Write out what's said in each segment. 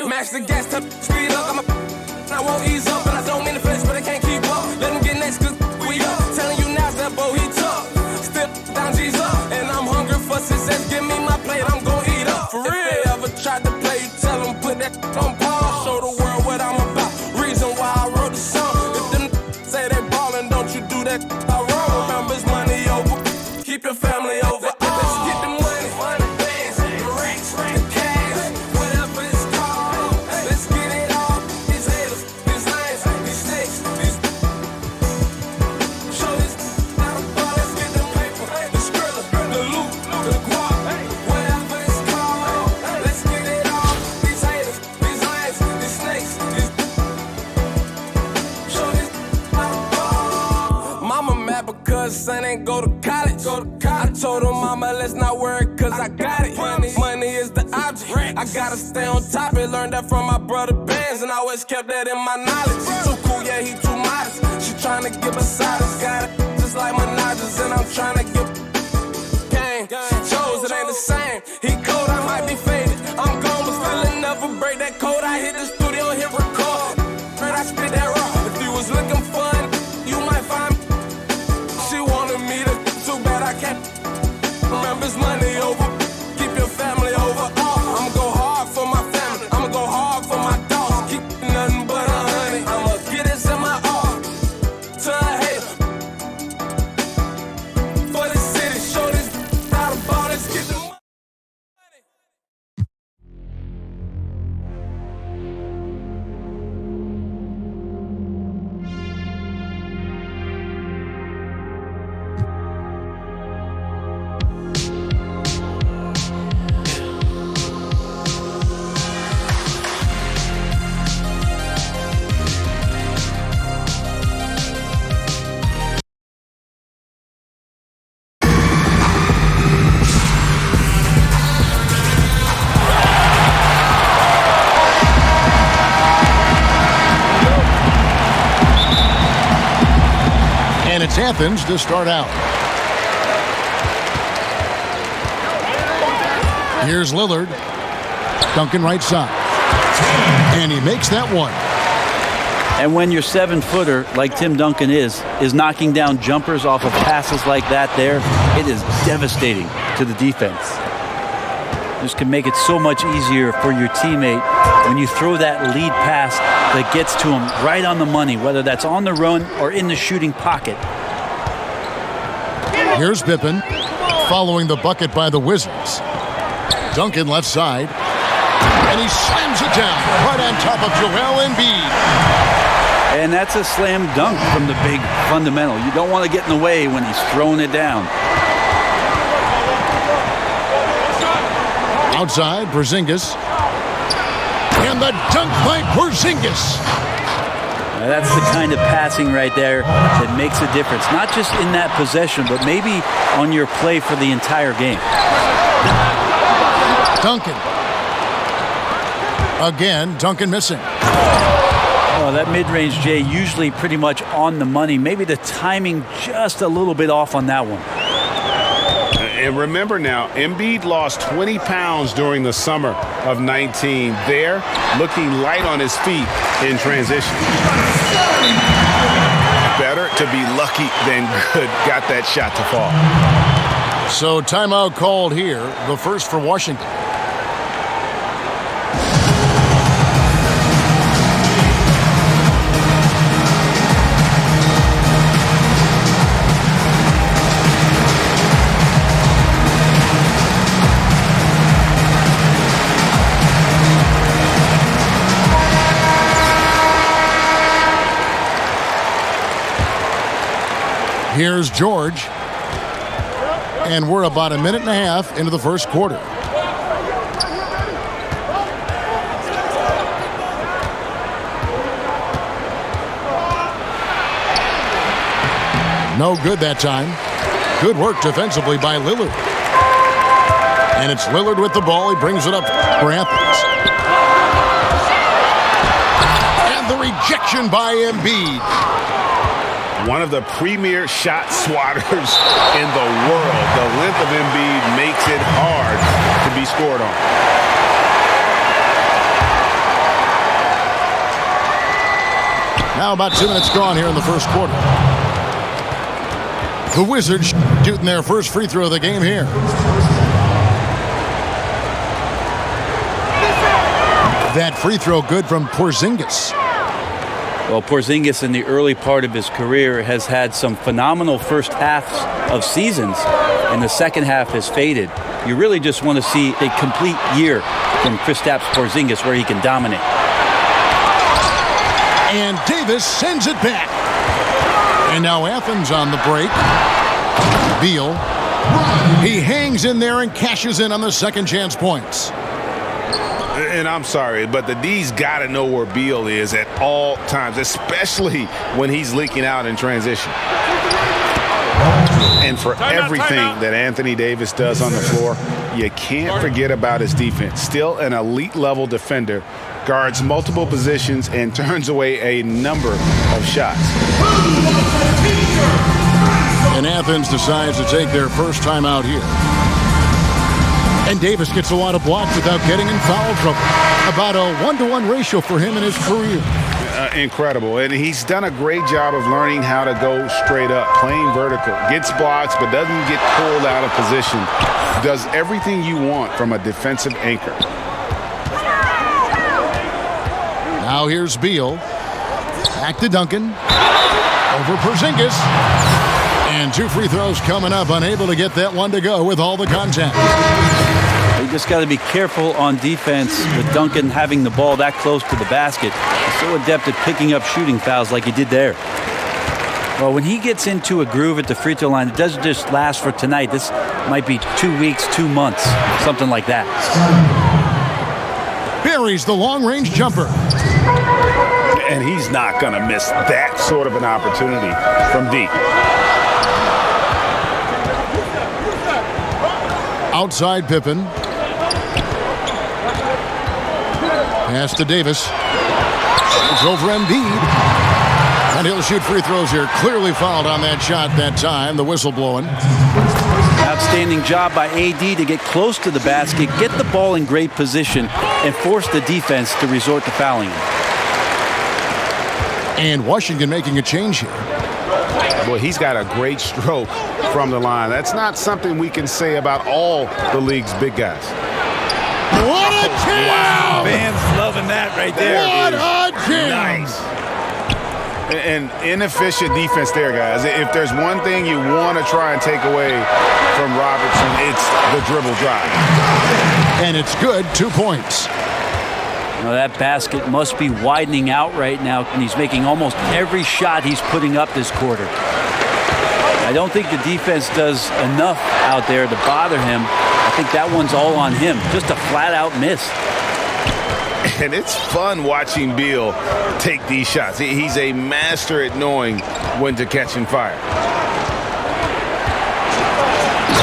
Mash the gas, tell speed up. I won't ease up, and I don't mean to flex, but I can't keep up. Let him get next, cause we up. Telling you now, that boy, he tough. Still down G's up, and I'm hungry for success. Give me my plate, I'm gon' eat up. For real. If they ever tried to play, you tell them put that on pause. Show the world what I'm about. Reason why I wrote the song. If them say they ballin', don't you do that wrong. Remember, it's money over. Keep your family over. Let's get the money, bands, the racks, the cash, whatever it's called. Let's get it all. These haters, these lions, these snakes, these. Show this not a ball. Let's get the paper, the skrilla, the loot, the guap, whatever it's called. Let's get it all. These haters, these lions, these snakes, these. Show this not a ball. Mama mad because son ain't go to college. I told her, mama, let's not worry, cause I got it. Money is the object. I gotta stay on top. I learned that from my brother Benz, and I always kept that in my knowledge. Too cool, yeah, he too modest. She tryna give a silence. Got it just like my nodges, and I'm tryna give game. She chose, it ain't the same. He cold, I might be faded. I'm gone, but still never break that code. I hit the studio, hit record. Heard I spit that raw. If you was looking fun, you might find me. She wanted me to, too bad I can't. Remember, it's money over. Keep your family over. I'ma go hard for my family. I'ma go hard for my dogs. Keep nothing but a honey. I'ma get this in my all. To a hater. For the city, show this out of ball. Let's get the money. And it's Athens to start out. Here's Lillard. Duncan right side. And he makes that one. And when your 7-footer, like Tim Duncan is knocking down jumpers off of passes like that there, it is devastating to the defense. This can make it so much easier for your teammate when you throw that lead pass that gets to him right on the money, whether that's on the run or in the shooting pocket. Here's Pippen following the bucket by the Wizards. Duncan left side. And he slams it down right on top of Joel Embiid. And that's a slam dunk from the big fundamental. You don't want to get in the way when he's throwing it down. Outside, Porzingis. And the dunk by Porzingis. Now that's the kind of passing right there that makes a difference. Not just in that possession, but maybe on your play for the entire game. Duncan. Again, Duncan missing. Oh, that mid-range, Jay, usually pretty much on the money. Maybe the timing just a little bit off on that one. And remember now, Embiid lost 20 pounds during the summer of 19. There, looking light on his feet in transition. Better to be lucky than good. Got that shot to fall. So timeout called here, the first for Washington. Here's George. And we're about a minute and a half into the first quarter. No good that time. Good work defensively by Lillard. And it's Lillard with the ball. He brings it up for Athens. And the rejection by Embiid. One of the premier shot swatters in the world. The length of Embiid makes it hard to be scored on. Now about 2 minutes gone here in the first quarter. The Wizards shooting their first free throw of the game here. That free throw good from Porzingis. Well, Porzingis in the early part of his career has had some phenomenal first halves of seasons, and the second half has faded. You really just want to see a complete year from Kristaps Porzingis where he can dominate. And Davis sends it back. And now Athens on the break. Beal. He hangs in there and cashes in on the second chance points. And I'm sorry, but the D's got to know where Beal is at all times, especially when he's leaking out in transition. And for everything that Anthony Davis does on the floor, you can't forget about his defense. Still an elite level defender, guards multiple positions and turns away a number of shots. And Athens decides to take their first time out here. And Davis gets a lot of blocks without getting in foul trouble. About a 1-to-1 ratio for him in his career. Incredible. And he's done a great job of learning how to go straight up, playing vertical. Gets blocks, but doesn't get pulled out of position. Does everything you want from a defensive anchor. Now here's Beal. Back to Duncan. Over Porzingis. And 2 free throws coming up. Unable to get that one to go with all the contact. You just got to be careful on defense with Duncan having the ball that close to the basket. He's so adept at picking up shooting fouls like he did there. Well, when he gets into a groove at the free throw line, it doesn't just last for tonight. This might be 2 weeks, 2 months, something like that. Buries the long-range jumper. And he's not going to miss that sort of an opportunity from deep. Outside Pippen. Pass to Davis. It's over Embiid. And he'll shoot free throws here. Clearly fouled on that shot that time. The whistle blowing. Outstanding job by AD to get close to the basket, get the ball in great position, and force the defense to resort to fouling him. And Washington making a change here. Boy, he's got a great stroke from the line. That's not something we can say about all the league's big guys. What a jam! Wow, fans loving that right there. What a jam! Nice. And inefficient defense there, guys. If there's one thing you want to try and take away from Robertson, it's the dribble drive. And it's good, 2 points. Now that basket must be widening out right now, and he's making almost every shot he's putting up this quarter. I don't think the defense does enough out there to bother him. I think that one's all on him. Just a flat-out miss. And it's fun watching Beal take these shots. He's a master at knowing when to catch and fire.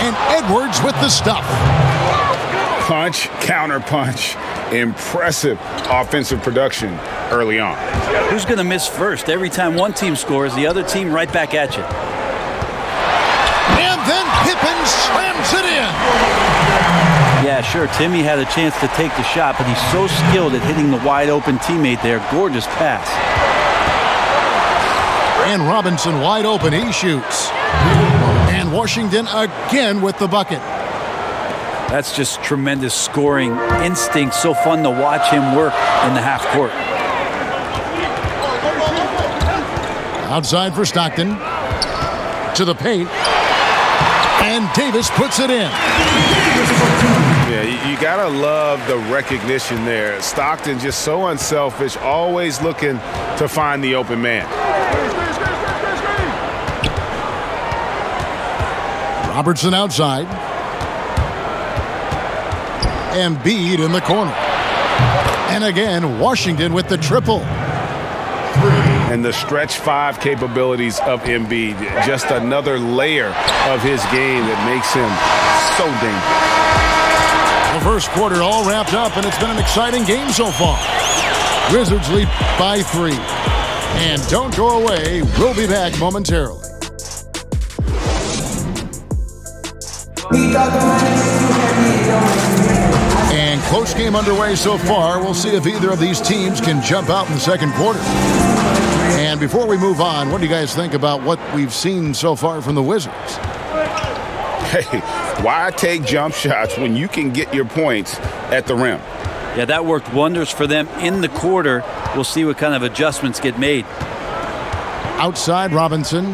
And Edwards with the stuff. Punch, counter punch. Impressive offensive production early on. Who's going to miss first? Every time one team scores, the other team right back at you. And then Pippen slams it in. Yeah, sure, Timmy had a chance to take the shot, but he's so skilled at hitting the wide-open teammate there. Gorgeous pass. And Robinson wide open. He shoots. And Washington again with the bucket. That's just tremendous scoring instinct. So fun to watch him work in the half court. Outside for Stockton. To the paint. And Davis puts it in. Yeah, you gotta love the recognition there. Stockton just so unselfish, always looking to find the open man. Robertson outside. Embiid in the corner. And again, Washington with the triple. And the stretch 5 capabilities of Embiid, just another layer of his game that makes him so dangerous. The first quarter all wrapped up, and it's been an exciting game so far. Wizards lead by 3. And don't go away. We'll be back momentarily. And close game underway so far. We'll see if either of these teams can jump out in the second quarter. And before we move on, what do you guys think about what we've seen so far from the Wizards? Hey, why take jump shots when you can get your points at the rim? Yeah, that worked wonders for them in the quarter. We'll see what kind of adjustments get made. Outside, Robinson.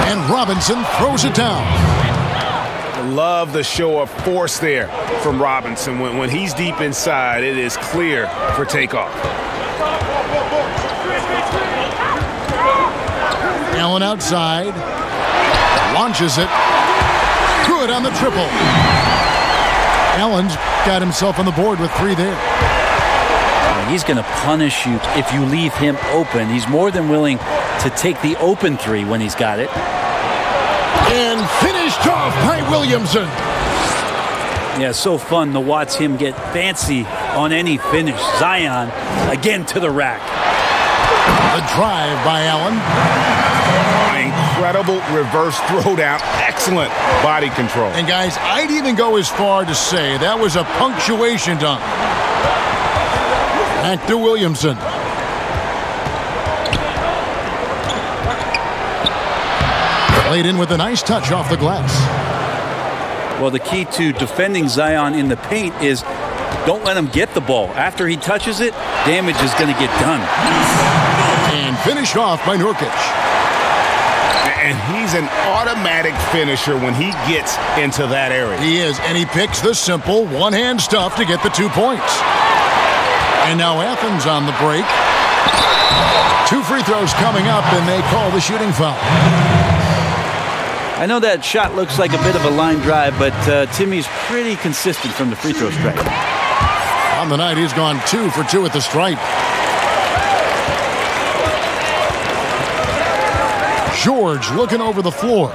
And Robinson throws it down. I love the show of force there from Robinson. When he's deep inside, it is clear for takeoff. Allen outside. Launches it. Good on the triple. Allen's got himself on the board with 3 there. He's going to punish you if you leave him open. He's more than willing to take the open 3 when he's got it. And finished off by Williamson. Yeah, so fun to watch him get fancy on any finish. Zion again to the rack. The drive by Allen. Incredible reverse throwdown. Excellent body control. And guys, I'd even go as far to say that was a punctuation dunk. Back to Williamson. Played in with a nice touch off the glass. Well, the key to defending Zion in the paint is don't let him get the ball. After he touches it, damage is going to get done. And finished off by Nurkic. And he's an automatic finisher when he gets into that area. He is, and he picks the simple one-hand stuff to get the 2 points. And now Athens on the break. 2 free throws coming up, and they call the shooting foul. I know that shot looks like a bit of a line drive, but Timmy's pretty consistent from the free throw stripe. On the night, he's gone 2 for 2 at the stripe. George looking over the floor.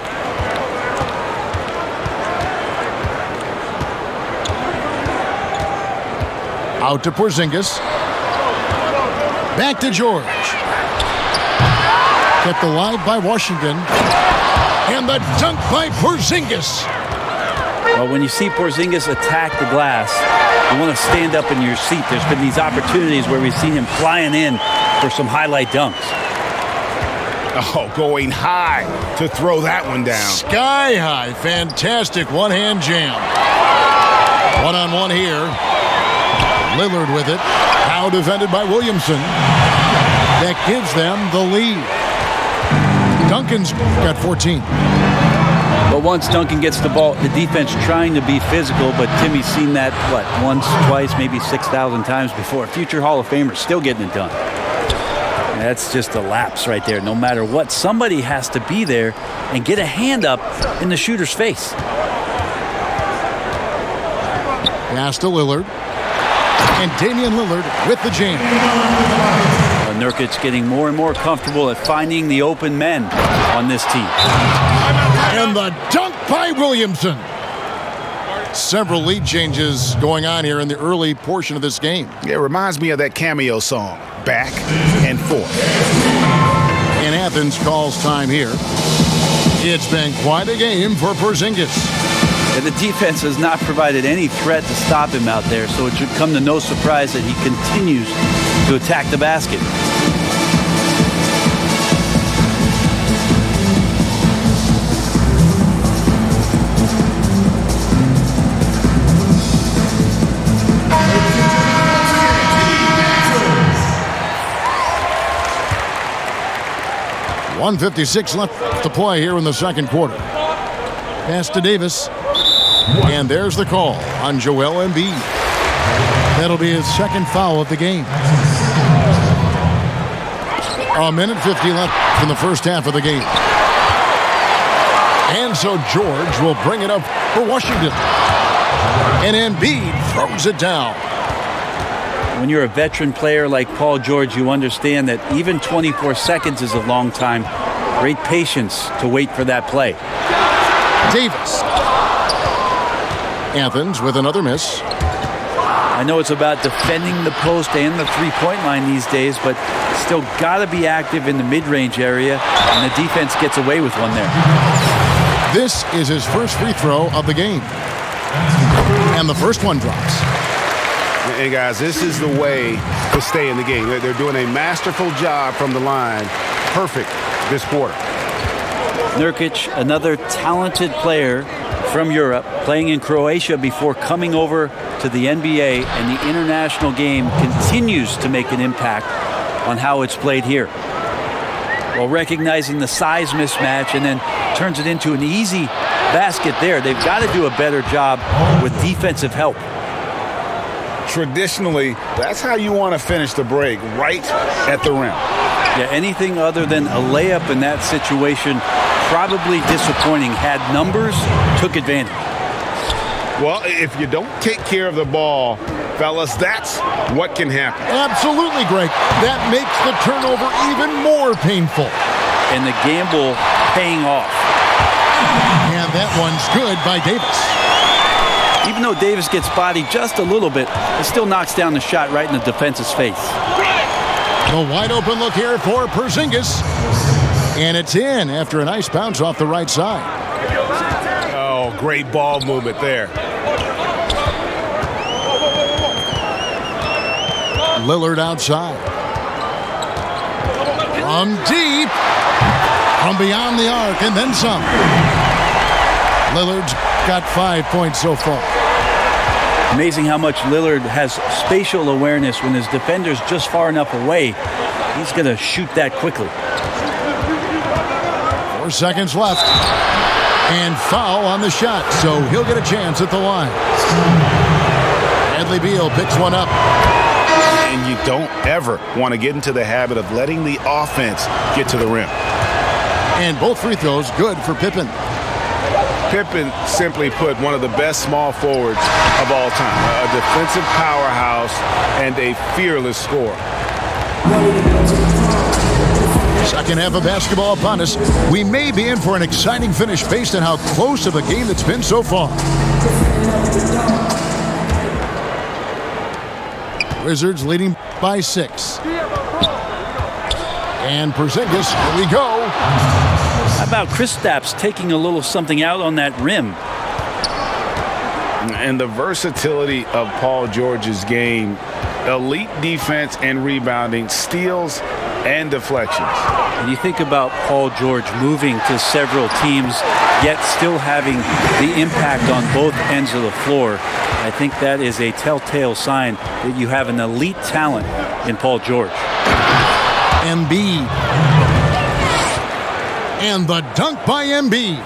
Out to Porzingis. Back to George. Kept alive by Washington. And the dunk by Porzingis. Well, when you see Porzingis attack the glass, you want to stand up in your seat. There's been these opportunities where we've seen him flying in for some highlight dunks. Oh, going high to throw that one down. Sky high. Fantastic one-hand jam. One-on-one here. Lillard with it. Now defended by Williamson. That gives them the lead. Duncan's got 14. But once Duncan gets the ball, the defense trying to be physical, but Timmy's seen that, once, twice, maybe 6,000 times before. Future Hall of Famer still getting it done. That's just a lapse right there. No matter what, somebody has to be there and get a hand up in the shooter's face. Pass to Lillard. And Damian Lillard with the jam. Nurkic getting more and more comfortable at finding the open men on this team. And the dunk by Williamson. Several lead changes going on here in the early portion of this game. It reminds me of that Cameo song, Back and Forth. And Athens calls time here. It's been quite a game for Porzingis. And the defense has not provided any threat to stop him out there, so it should come to no surprise that he continues to attack the basket. .156 left to play here in the second quarter. Pass to Davis. And there's the call on Joel Embiid. That'll be his second foul of the game. A minute 50 left in the first half of the game. And so George will bring it up for Washington. And Embiid throws it down. When you're a veteran player like Paul George, you understand that even 24 seconds is a long time. Great patience to wait for that play. Davis. Athens with another miss. I know it's about defending the post and the three-point line these days, but still got to be active in the mid-range area, and the defense gets away with one there. This is his first free throw of the game. And the first one drops. And guys, this is the way to stay in the game. They're doing a masterful job from the line. Perfect this quarter. Nurkic, another talented player from Europe, playing in Croatia before coming over to the NBA, and the international game continues to make an impact on how it's played here. Well, recognizing the size mismatch and then turns it into an easy basket there. They've got to do a better job with defensive help. Traditionally, that's how you want to finish the break, right at the rim. Yeah, anything other than a layup in that situation, probably disappointing. Had numbers, took advantage. Well, if you don't take care of the ball, fellas, that's what can happen. Absolutely, Greg. That makes the turnover even more painful. And the gamble paying off. And that one's good by Davis. Even though Davis gets bodied just a little bit, it still knocks down the shot right in the defense's face. The wide open look here for Porzingis. And it's in after a nice bounce off the right side. Oh, great ball movement there. Lillard outside. From deep. From beyond the arc and then some. Lillard's got 5 points so far. Amazing how much Lillard has spatial awareness. When his defender's just far enough away, he's going to shoot that quickly. 4 seconds left. And foul on the shot, so he'll get a chance at the line. Bradley Beal picks one up. And you don't ever want to get into the habit of letting the offense get to the rim. And both free throws good for Pippen. Pippen, simply put, one of the best small forwards of all time. A defensive powerhouse and a fearless scorer. Second half of basketball upon us. We may be in for an exciting finish based on how close of a game it's been so far. Wizards leading by 6. And Porzingis, here we go. How about Kristaps taking a little something out on that rim? And the versatility of Paul George's game. Elite defense and rebounding, steals and deflections. And you think about Paul George moving to several teams, yet still having the impact on both ends of the floor. I think that is a telltale sign that you have an elite talent in Paul George. Embiid. And the dunk by Embiid.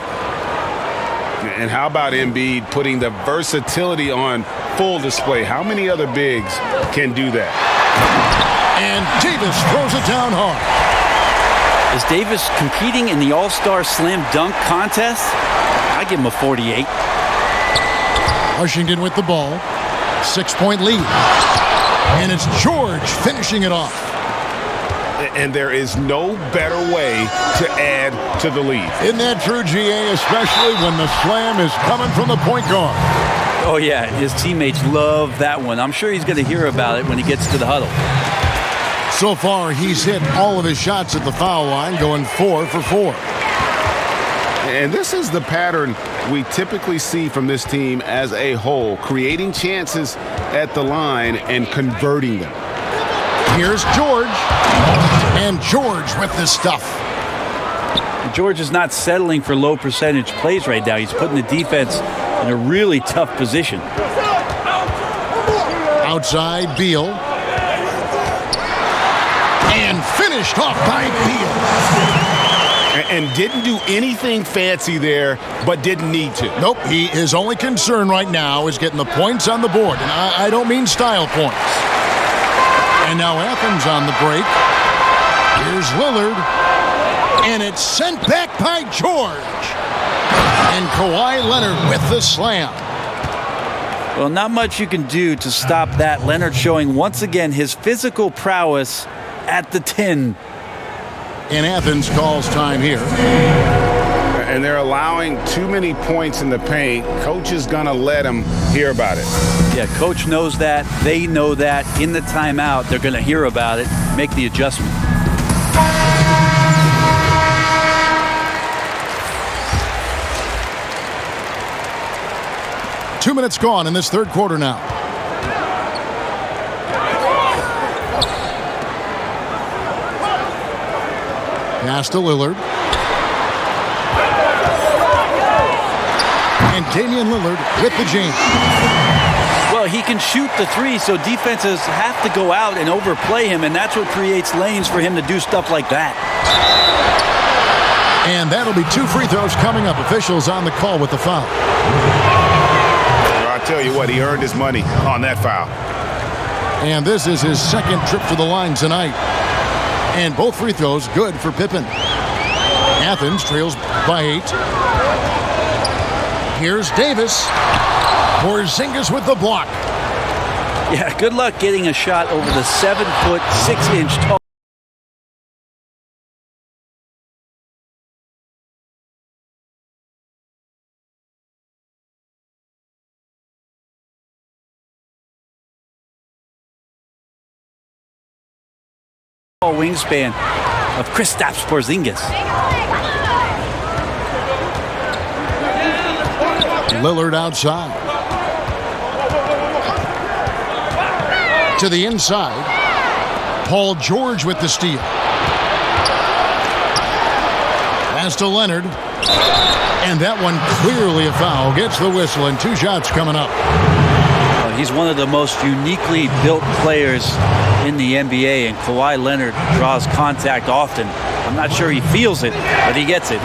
And how about Embiid putting the versatility on full display? How many other bigs can do that? And Davis throws it down hard. Is Davis competing in the All-Star Slam Dunk contest? I give him a 48. Washington with the ball. 6-point lead. And it's George finishing it off. And there is no better way to add to the lead. Isn't that true, GA, especially when the slam is coming from the point guard? Oh, yeah, his teammates love that one. I'm sure he's going to hear about it when he gets to the huddle. So far, he's hit all of his shots at the foul line, going 4 for 4. And this is the pattern we typically see from this team as a whole, creating chances at the line and converting them. Here's George. And George with the stuff. George is not settling for low percentage plays right now. He's putting the defense in a really tough position. Outside, Beal. And finished off by Beal. And didn't do anything fancy there, but didn't need to. Nope, his only concern right now is getting the points on the board. And I don't mean style points. And now Athens on the break. Here's Lillard. And it's sent back by George. And Kawhi Leonard with the slam. Well, not much you can do to stop that. Leonard showing once again his physical prowess at the 10. And Athens calls time here. And they're allowing too many points in the paint. Coach is going to let them hear about it. Yeah, coach knows that. They know that. In the timeout, they're going to hear about it, make the adjustment. 2 minutes gone in this third quarter now. Pass to Lillard. And Damian Lillard with the jam. Well, he can shoot the three, so defenses have to go out and overplay him, and that's what creates lanes for him to do stuff like that. And that'll be 2 free throws coming up. Officials on the call with the foul. I tell you what, he earned his money on that foul. And this is his second trip to the line tonight. And both free throws good for Pippen. Athens trails by 8. Here's Davis. Porzingis with the block. Yeah, good luck getting a shot over the 7-foot, 6-inch tall. Wingspan of Kristaps Porzingis. Lillard outside. To the inside. Paul George with the steal. Pass to Leonard. And that one clearly a foul. Gets the whistle and 2 shots coming up. He's one of the most uniquely built players in the NBA, and Kawhi Leonard draws contact often. I'm not sure he feels it, but he gets it.